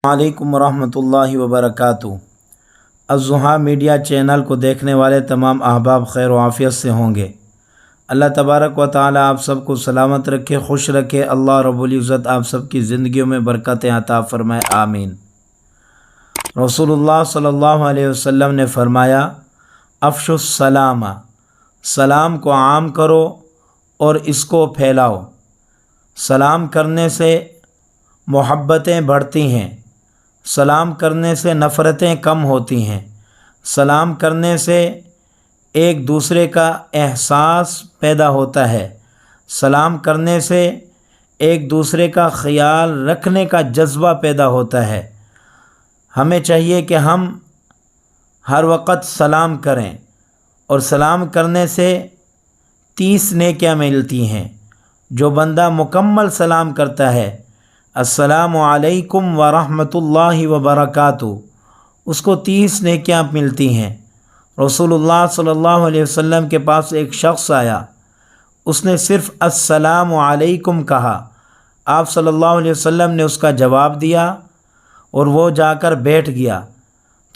वालेकुम रहमतुल्लाहि वबरकातुहू। अज़्ज़ुहा media channel को देखने वाले तमाम अहबाब खैर व आफ़ियत से होंगे। अल्लाह तबारक व तआला आप सबको सलामत रखे, खुश रखे। अल्लाह रब्बुल इज़्ज़त आप सबकी ज़िंदगियों में बरकतें अता फ़रमाए, आमीन। रसूलुल्लाह सल्लल्लाहु अलैहि वसल्लम ने फरमाया, अफ़शुस सलामा, सलाम को आम करो और इसको फैलाओ। सलाम करने से मोहब्बतें बढ़ती हैं, सलाम करने से नफ़रतें कम होती हैं, सलाम करने से एक दूसरे का एहसास पैदा होता है, सलाम करने से एक दूसरे का ख़याल रखने का जज्बा पैदा होता है। हमें चाहिए कि हम हर वक़्त सलाम करें और सलाम करने से 30 नेकियां मिलती हैं। जो बंदा मुकम्मल सलाम करता है, अस्सलामु अलैकुम व रहमतुल्लाहि व बरकातुहू, उसको 30 नेकियां मिलती हैं। रसूलुल्लाह सल्लल्लाहु अलैहि वसल्लम के पास एक शख्स आया, उसने सिर्फ़ अस्सलामु अलैकुम कहा। आप सल्लल्लाहु अलैहि वसल्लम ने उसका जवाब दिया और वो जाकर बैठ गया।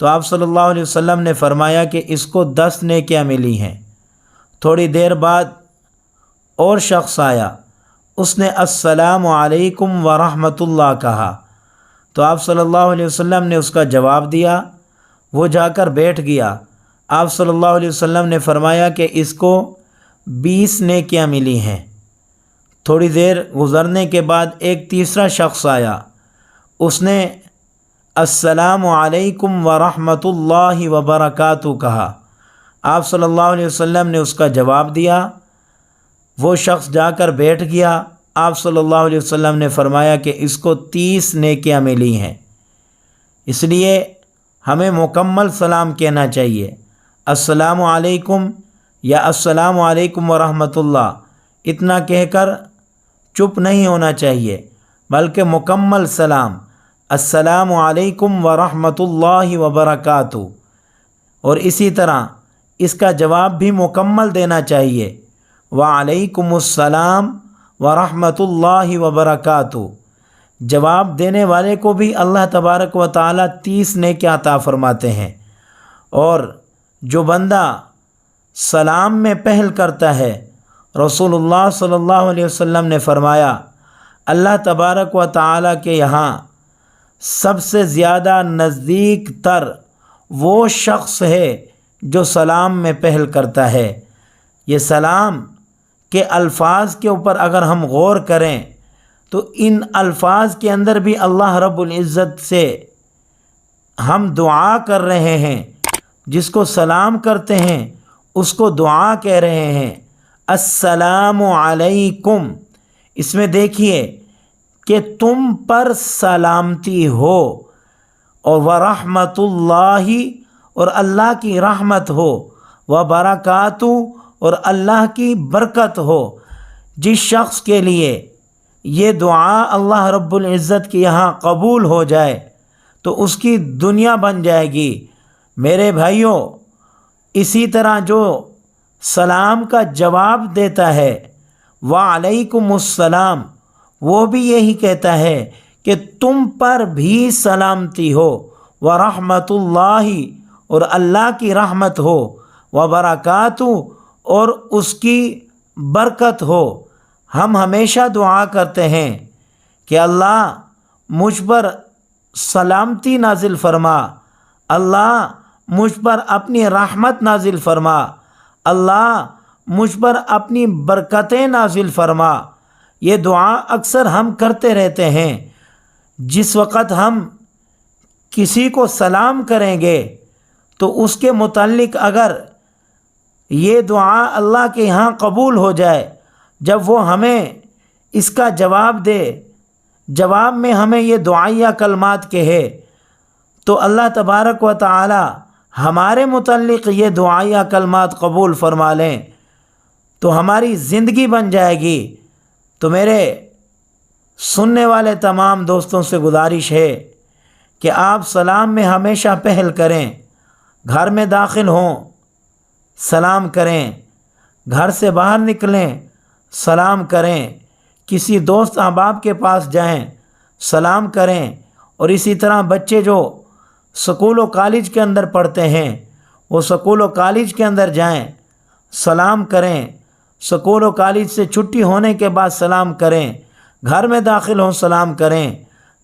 तो आप सल्लल्लाहु अलैहि वसल्लम ने फरमाया कि इसको 10 नेकियां मिली हैं। थोड़ी देर बाद और शख्स आया, उसने अस्सलामु अलैकुम व रहमतुल्लाह कहा। तो आप सल्लल्लाहु अलैहि वसल्लम ने उसका जवाब दिया, वो जाकर बैठ गया। आप सल्लल्लाहु अलैहि वसल्लम ने फरमाया कि इसको 20 नेकियां मिली हैं। थोड़ी देर गुज़रने के बाद एक तीसरा शख्स आया, उसने अस्सलामु अलैकुम व रहमतुल्लाहि व बरकातुहू कहा। आप सल्लल्लाहु अलैहि वसल्लम ने उसका जवाब दिया, वो शख्स जाकर बैठ गया। आप सल्लल्लाहु अलैहि वसल्लम ने फरमाया कि इसको 30 नेकियां मिली हैं। इसलिए हमें मुकम्मल सलाम कहना चाहिए। अस्सलामु अलैकुम या अस्सलामु अलैकुम व रहमतुल्लाह इतना कहकर चुप नहीं होना चाहिए, बल्कि मुकम्मल सलाम अस्सलामु अलैकुम व रहमतुल्लाहि व बरकातुहू। और इसी तरह इसका जवाब भी मुकम्मल देना चाहिए, व अलैकुमुस्सलाम व रहमतुल्लाहि व बरकातुहू। जवाब देने वाले को भी अल्लाह तबारक व तआला 30 नेकियां अता फरमाते हैं। और जो बंदा सलाम में पहल करता है, रसूलुल्लाह सल्लल्लाहु अलैहि वसल्लम ने फरमाया, अल्लाह तबारक व तआला के यहाँ सबसे ज़्यादा नज़दीक तर वो शख्स है जो सलाम में पहल करता है। ये सलाम के अल्फाज के ऊपर अगर हम गौर करें तो इन अल्फाज के अंदर भी अल्लाह रब्बुल इज़्ज़त से हम दुआ कर रहे हैं। जिसको सलाम करते हैं उसको दुआ कह रहे हैं, अस्सलामु अलैकुम। इसमें देखिए कि तुम पर सलामती हो, और व रहमतुल्लाहि, और अल्लाह की रहमत हो, व बरकातुहू, और अल्लाह की बरकत हो। जिस शख्स के लिए ये दुआ अल्लाह रब्बुल इज़्ज़त के यहाँ कबूल हो जाए तो उसकी दुनिया बन जाएगी। मेरे भाइयों, इसी तरह जो सलाम का जवाब देता है, वालैकुमुस्सलाम, वो भी यही कहता है कि तुम पर भी सलामती हो, व रहमतुल्लाहि, और अल्लाह की रहमत हो, व बरकातुहू, और उसकी बरकत हो। हम हमेशा दुआ करते हैं कि अल्लाह मुझ पर सलामती नाजिल फरमा, अल्लाह मुझ पर अपनी रहमत नाजिल फरमा, अल्लाह मुझ पर अपनी बरकतें नाजिल फरमा। ये दुआ अक्सर हम करते रहते हैं। जिस वक़्त हम किसी को सलाम करेंगे तो उसके मुताल्लिक अगर ये दुआ अल्लाह के यहाँ कबूल हो जाए, जब वो हमें इसका जवाब दे, जवाब में हमें ये दुआया कलमात कहे, तो अल्लाह तबारक व तआला हमारे मुताल्लिक ये दुआया कलमात कबूल फरमा लें तो हमारी ज़िंदगी बन जाएगी। तो मेरे सुनने वाले तमाम दोस्तों से गुजारिश है कि आप सलाम में हमेशा पहल करें। घर में दाखिल हों, सलाम करें, घर से बाहर निकलें, सलाम करें, किसी दोस्त अहबाब के पास जाएं, सलाम करें, اور اسی طرح بچے جو سکول و کالج کے اندر پڑھتے ہیں وہ سکول و کالج کے اندر جائیں، سلام کریں، سکول و کالج سے چھٹی ہونے کے بعد سلام کریں، گھر میں داخل ہوں سلام کریں،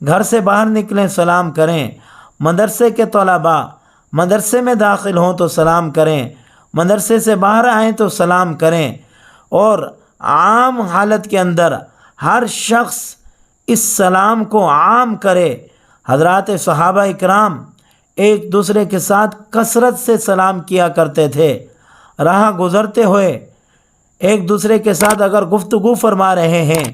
گھر سے باہر نکلیں سلام کریں، مدرسے کے طلباء مدرسے میں داخل ہوں تو سلام کریں، مدرسے سے باہر آئیں تو سلام کریں، اور عام حالت کے اندر ہر شخص اس سلام کو عام کرے۔ حضرات صحابہ اکرام ایک دوسرے کے ساتھ کثرت سے سلام کیا کرتے تھے، راہ گزرتے ہوئے ایک دوسرے کے ساتھ اگر گفتگو فرما رہے ہیں،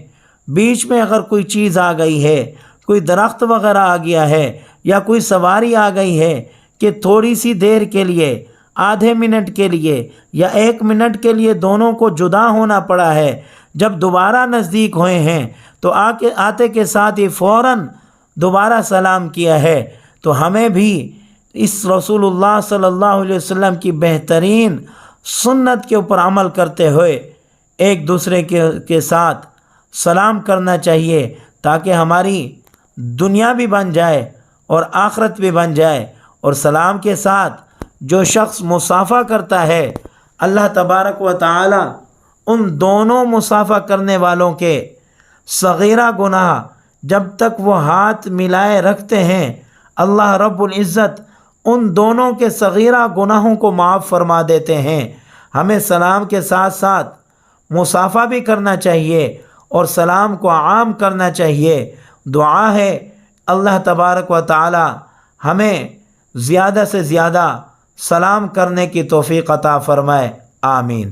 بیچ میں اگر کوئی چیز آ گئی ہے، کوئی درخت وغیرہ آ گیا ہے یا کوئی سواری آ گئی ہے کہ تھوڑی سی دیر کے لیے، آدھے منٹ کے لیے یا 1 منٹ کے لیے دونوں کو جدا ہونا پڑا ہے، جب دوبارہ نزدیک ہوئے ہیں تو آتے کے ساتھ ہی فوراً دوبارہ سلام کیا ہے۔ تو ہمیں بھی اس رسول اللہ صلی اللہ علیہ وسلم کی بہترین سنت کے اوپر عمل کرتے ہوئے ایک دوسرے کے ساتھ سلام کرنا چاہیے، تاکہ ہماری دنیا بھی بن جائے اور آخرت بھی بن جائے۔ اور سلام کے ساتھ جو شخص مصافحہ کرتا ہے، اللہ تبارک و تعالی ان دونوں مصافحہ کرنے والوں کے صغیرہ گناہ جب تک وہ ہاتھ ملائے رکھتے ہیں، اللہ رب العزت ان دونوں کے صغیرہ گناہوں کو معاف فرما دیتے ہیں۔ ہمیں سلام کے ساتھ ساتھ مصافحہ بھی کرنا چاہیے اور سلام کو عام کرنا چاہیے۔ دعا ہے اللہ تبارک و تعالی ہمیں زیادہ سے زیادہ سلام کرنے کی توفیق عطا فرمائے، آمین۔